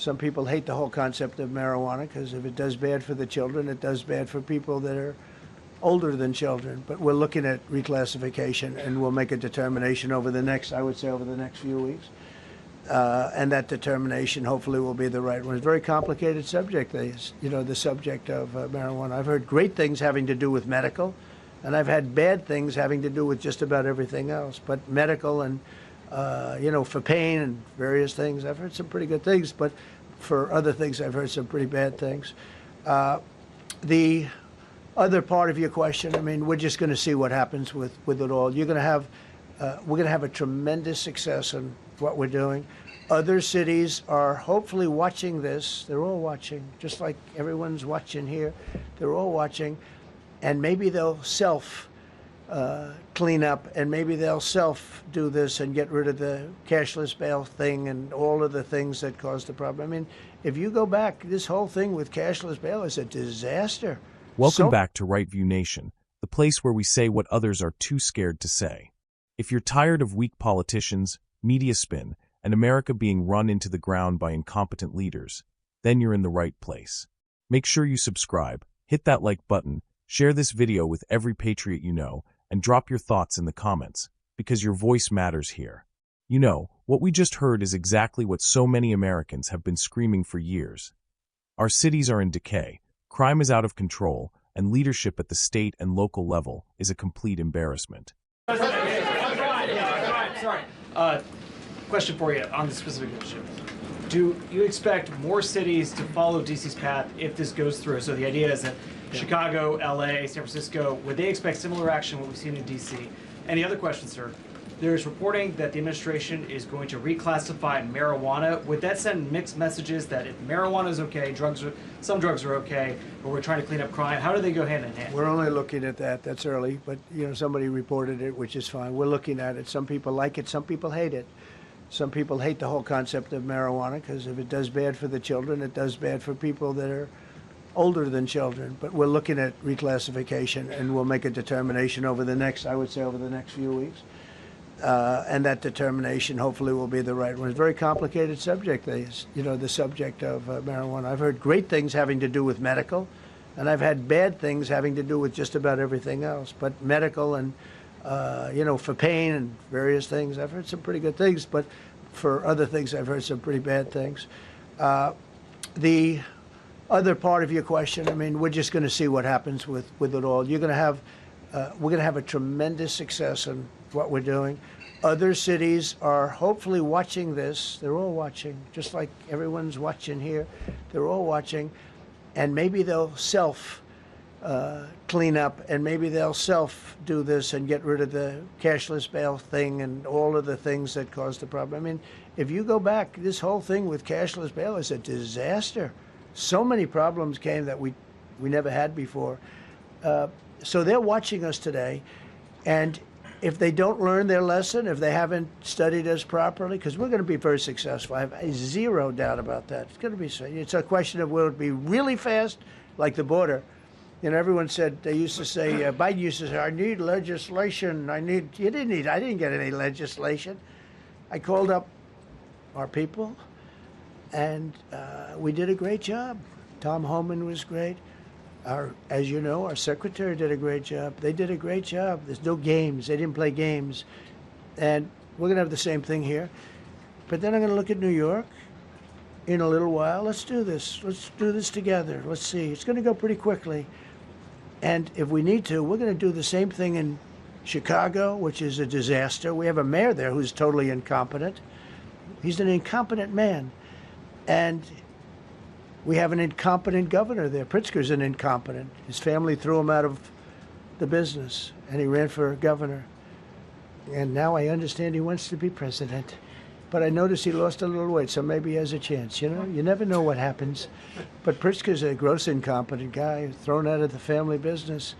Some people hate the whole concept of marijuana because if it does bad for the children, it does bad for people that are older than children. But we're looking at reclassification, and we'll make a determination over the next, I would say, over the next few weeks. And that determination hopefully will be the right one. It's a very complicated subject, the subject of marijuana. I've heard great things having to do with medical, and I've had bad things having to do with just about everything else. But medical and for pain and various things, I've heard some pretty good things, but for other things, I've heard some pretty bad things. The other part of your question, I mean, we're just going to see what happens with it all. We're going to have a tremendous success in what we're doing. Other cities are hopefully watching this. They're all watching, just like everyone's watching here. They're all watching, and maybe they'll clean up, and maybe they'll do this and get rid of the cashless bail thing and all of the things that caused the problem. I mean, if you go back, this whole thing with cashless bail is a disaster. Welcome back to Right View Nation, the place where we say what others are too scared to say. If you're tired of weak politicians, media spin, and America being run into the ground by incompetent leaders, then you're in the right place. Make sure you subscribe, hit that like button, share this video with every patriot you know, and drop your thoughts in the comments, because your voice matters here. You know, what we just heard is exactly what so many Americans have been screaming for years. Our cities are in decay, crime is out of control, and leadership at the state and local level is a complete embarrassment. Sorry. Question for you on this specific issue. Do you expect more cities to follow DC's path if this goes through? So the idea is that Chicago, LA, San Francisco, would they expect similar action what we've seen in DC? And the other question, sir, there's reporting that the administration is going to reclassify marijuana. Would that send mixed messages that if marijuana is okay, some drugs are okay, but we're trying to clean up crime? How do they go hand in hand? We're only looking at that. That's early, but somebody reported it, which is fine. We're looking at it. Some people like it. Some people hate it. Some people hate the whole concept of marijuana because if it does bad for the children, it does bad for people that are older than children. But we're looking at reclassification, and we'll make a determination over the next, I would say, over the next few weeks. And that determination hopefully will be the right one. It's a very complicated subject, the subject of marijuana. I've heard great things having to do with medical, and I've had bad things having to do with just about everything else. But medical and, for pain and various things, I've heard some pretty good things, but for other things, I've heard some pretty bad things. The other part of your question, I mean, we're just going to see what happens with it all. We're going to have a tremendous success in what we're doing. Other cities are hopefully watching this. They're all watching, just like everyone's watching here. They're all watching, and maybe they'll clean up, and maybe they'll do this and get rid of the cashless bail thing and all of the things that caused the problem. I mean, if you go back, this whole thing with cashless bail is a disaster. So many problems came that we never had before. So they're watching us today, and if they don't learn their lesson, if they haven't studied us properly, because we're going to be very successful. I have zero doubt about that. It's going to be. It's a question of will it be really fast, like the border. Everyone said, they used to say, Biden used to say, I need legislation. I didn't get any legislation. I called up our people, and we did a great job. Tom Homan was great. As you know, our secretary did a great job. They did a great job. There's no games. They didn't play games. And we're going to have the same thing here. But then I'm going to look at New York in a little while. Let's do this. Let's do this together. Let's see. It's going to go pretty quickly. And if we need to, we're going to do the same thing in Chicago, which is a disaster. We have a mayor there who's totally incompetent. He's an incompetent man. And we have an incompetent governor there. Pritzker's an incompetent. His family threw him out of the business, and he ran for governor. And now I understand he wants to be president. But I noticed he lost a little weight, so maybe he has a chance. You never know what happens. But Pritzker's a gross incompetent guy, thrown out of the family business.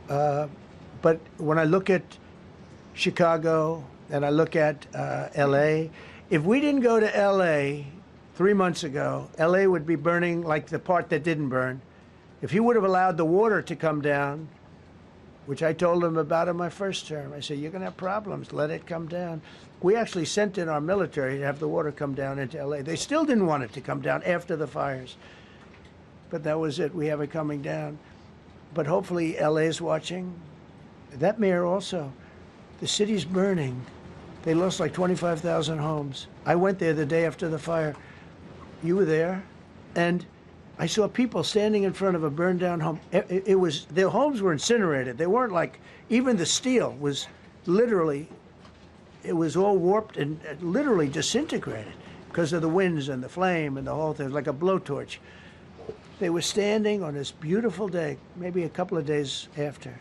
But when I look at Chicago and I look at L.A., if we didn't go to L.A. 3 months ago, L.A. would be burning like the part that didn't burn. If he would have allowed the water to come down, which I told them about in my first term. I said, you're going to have problems. Let it come down. We actually sent in our military to have the water come down into L.A. They still didn't want it to come down after the fires. But that was it. We have it coming down. But hopefully L.A. is watching. That mayor also. The city's burning. They lost like 25,000 homes. I went there the day after the fire. You were there. And I saw people standing in front of a burned down home. It was, their homes were incinerated. They weren't like, even the steel was literally, it was all warped and literally disintegrated because of the winds and the flame and the whole thing, like a blowtorch. They were standing on this beautiful day, maybe a couple of days after.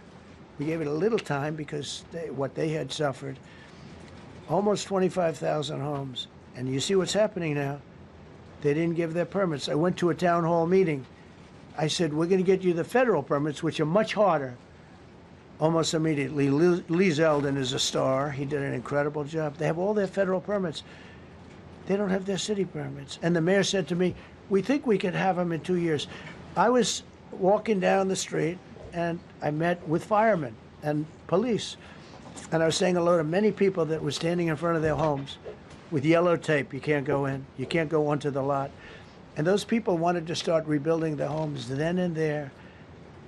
We gave it a little time because what they had suffered. Almost 25,000 homes. And you see what's happening now. They didn't give their permits. I went to a town hall meeting. I said, we're going to get you the federal permits, which are much harder. Almost immediately, Lee Zeldin is a star. He did an incredible job. They have all their federal permits. They don't have their city permits. And the mayor said to me, we think we could have them in 2 years. I was walking down the street, and I met with firemen and police. And I was saying hello to many people that were standing in front of their homes with yellow tape. You can't go in. You can't go onto the lot. And those people wanted to start rebuilding their homes then and there.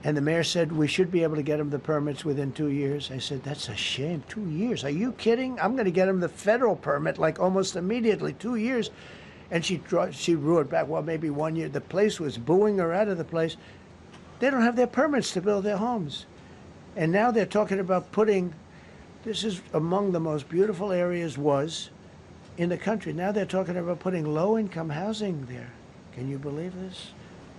And the mayor said, we should be able to get them the permits within 2 years. I said, that's a shame. 2 years? Are you kidding? I'm going to get them the federal permit like almost immediately. 2 years. And she roared back, well, maybe 1 year. The place was booing her out of the place. They don't have their permits to build their homes. And now they're talking about putting, this is among the most beautiful areas in the country. Now they're talking about putting low-income housing there. Can you believe this?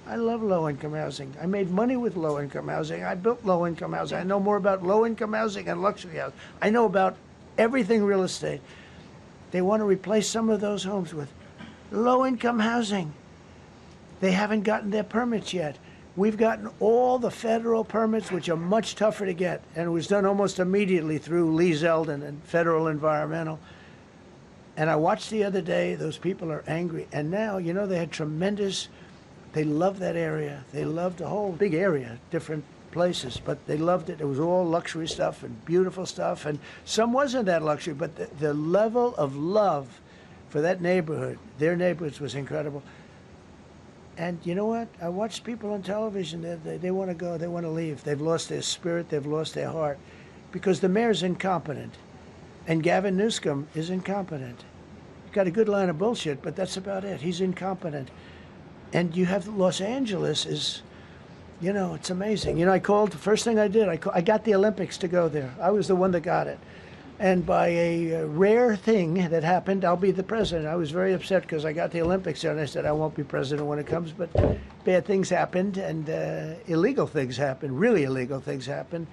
I love low-income housing. I made money with low-income housing. I built low-income housing. I know more about low-income housing and luxury housing. I know about everything real estate. They want to replace some of those homes with low-income housing. They haven't gotten their permits yet. We've gotten all the federal permits, which are much tougher to get, and it was done almost immediately through Lee Zeldin and Federal Environmental. And I watched the other day, those people are angry. And now, you know, they had tremendous, they loved that area. They loved the whole big area, different places, but they loved it. It was all luxury stuff and beautiful stuff. And some wasn't that luxury, but the level of love for that neighborhood, their neighborhoods, was incredible. And you know what? I watched people on television, they want to go, they want to leave. They've lost their spirit, they've lost their heart, because the mayor's incompetent. And Gavin Newsom is incompetent. He's got a good line of bullshit, but that's about it. He's incompetent. And you have Los Angeles is, you know, it's amazing. You know, I called, the first thing I did, I got the Olympics to go there. I was the one that got it. And by a rare thing that happened, I'll be the president. I was very upset because I got the Olympics there, and I said I won't be president when it comes. But bad things happened, and illegal things happened, really illegal things happened.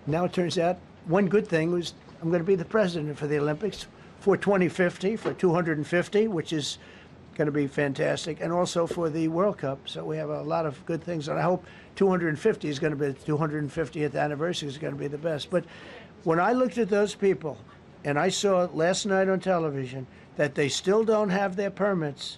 Now it turns out one good thing was I'm going to be the president for the Olympics for 2050, for 250, which is going to be fantastic, and also for the World Cup. So we have a lot of good things, and I hope 250 is going to be the 250th anniversary is going to be the best. But when I looked at those people, and I saw last night on television that they still don't have their permits,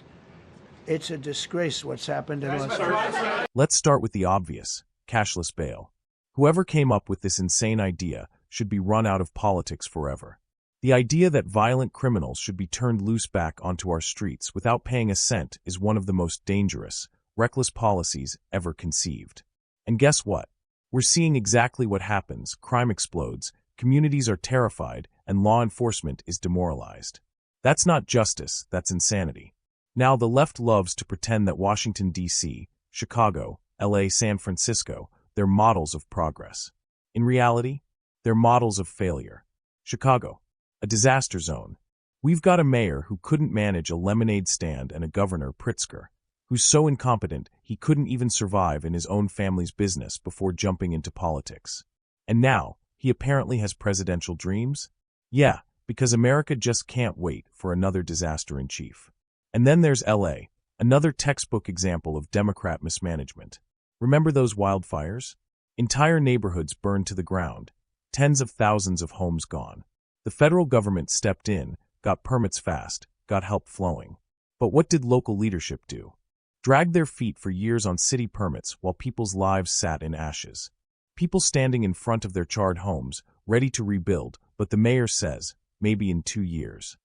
it's a disgrace what's happened in Los Angeles. Let's start with the obvious, cashless bail. Whoever came up with this insane idea should be run out of politics forever. The idea that violent criminals should be turned loose back onto our streets without paying a cent is one of the most dangerous, reckless policies ever conceived. And guess what? We're seeing exactly what happens. Crime explodes, communities are terrified, and law enforcement is demoralized. That's not justice, that's insanity. Now, the left loves to pretend that Washington, D.C., Chicago, L.A., San Francisco, they're models of progress. In reality, they're models of failure. Chicago, a disaster zone. We've got a mayor who couldn't manage a lemonade stand and a governor, Pritzker, who's so incompetent he couldn't even survive in his own family's business before jumping into politics. And now, he apparently has presidential dreams? Yeah, because America just can't wait for another disaster in chief. And then there's LA, another textbook example of Democrat mismanagement. Remember those wildfires? Entire neighborhoods burned to the ground, tens of thousands of homes gone. The federal government stepped in, got permits fast, got help flowing. But what did local leadership do? Dragged their feet for years on city permits while people's lives sat in ashes. People standing in front of their charred homes, ready to rebuild, but the mayor says, maybe in 2 years.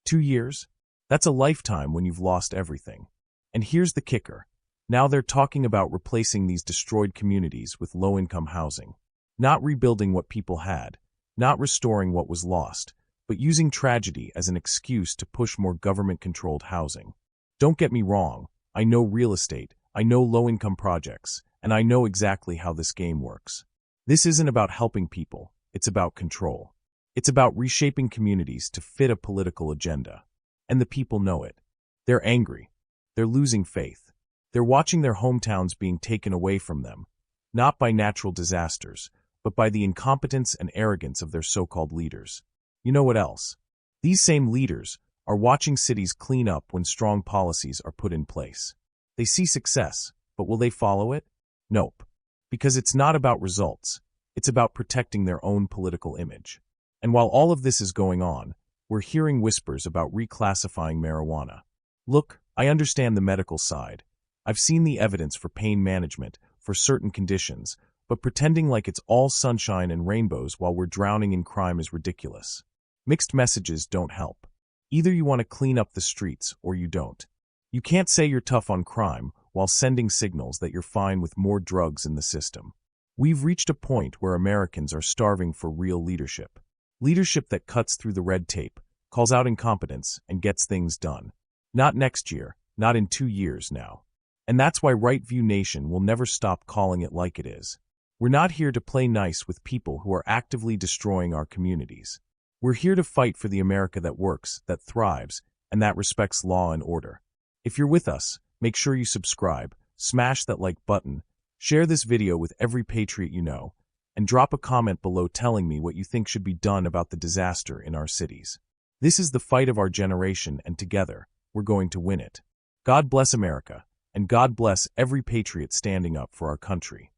2 years? That's a lifetime when you've lost everything. And here's the kicker. Now they're talking about replacing these destroyed communities with low-income housing. Not rebuilding what people had, not restoring what was lost, but using tragedy as an excuse to push more government-controlled housing. Don't get me wrong, I know real estate, I know low-income projects, and I know exactly how this game works. This isn't about helping people, it's about control. It's about reshaping communities to fit a political agenda. And the people know it. They're angry. They're losing faith. They're watching their hometowns being taken away from them, not by natural disasters, but by the incompetence and arrogance of their so-called leaders. You know what else? These same leaders are watching cities clean up when strong policies are put in place. They see success, but will they follow it? Nope. Because it's not about results. It's about protecting their own political image. And while all of this is going on, we're hearing whispers about reclassifying marijuana. Look, I understand the medical side. I've seen the evidence for pain management for certain conditions, but pretending like it's all sunshine and rainbows while we're drowning in crime is ridiculous. Mixed messages don't help. Either you want to clean up the streets or you don't. You can't say you're tough on crime while sending signals that you're fine with more drugs in the system. We've reached a point where Americans are starving for real leadership. Leadership that cuts through the red tape, calls out incompetence, and gets things done. Not next year, not in 2 years now. And that's why Right View Nation will never stop calling it like it is. We're not here to play nice with people who are actively destroying our communities. We're here to fight for the America that works, that thrives, and that respects law and order. If you're with us, make sure you subscribe, smash that like button, share this video with every patriot you know, and drop a comment below telling me what you think should be done about the disaster in our cities. This is the fight of our generation, and together, we're going to win it. God bless America, and God bless every patriot standing up for our country.